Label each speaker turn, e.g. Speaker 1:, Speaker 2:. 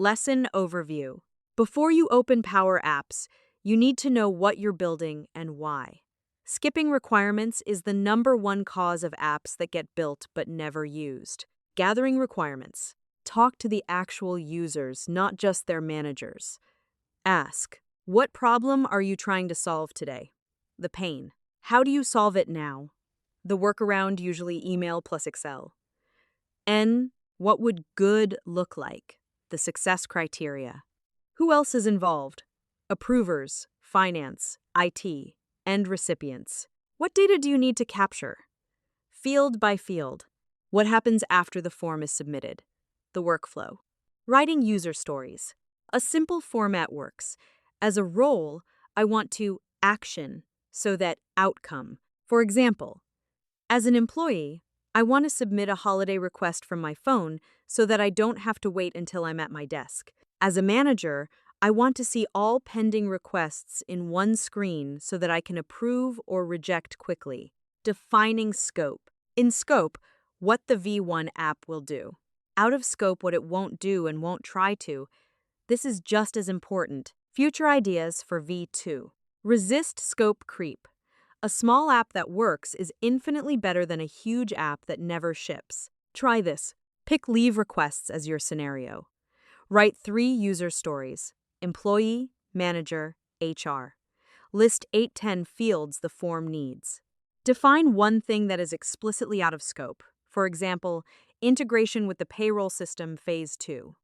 Speaker 1: Lesson Overview. Before you open Power Apps, you need to know what you're building and why. Skipping requirements is the #1 cause of apps that get built but never used. Gathering requirements. Talk to the actual users, not just their managers. Ask, what problem are you trying to solve today? The pain. How do you solve it now? The workaround, usually email plus Excel. N, what would good look like? The success criteria. Who else is involved? Approvers, finance, IT, and recipients. What data do you need to capture? Field by field. What happens after the form is submitted? The workflow. Writing user stories. A simple format works. As a role, I want to action so that outcome. For example, as an employee, I want to submit a holiday request from my phone so that I don't have to wait until I'm at my desk. As a manager, I want to see all pending requests in one screen so that I can approve or reject quickly. Defining scope. In scope, what the V1 app will do. Out of scope, what it won't do and won't try to. This is just as important. Future ideas for V2. Resist scope creep. A small app that works is infinitely better than a huge app that never ships. Try this. Pick leave requests as your scenario. Write 3 user stories: employee, manager, HR. List 8-10 fields the form needs. Define one thing that is explicitly out of scope. For example, integration with the payroll system phase 2.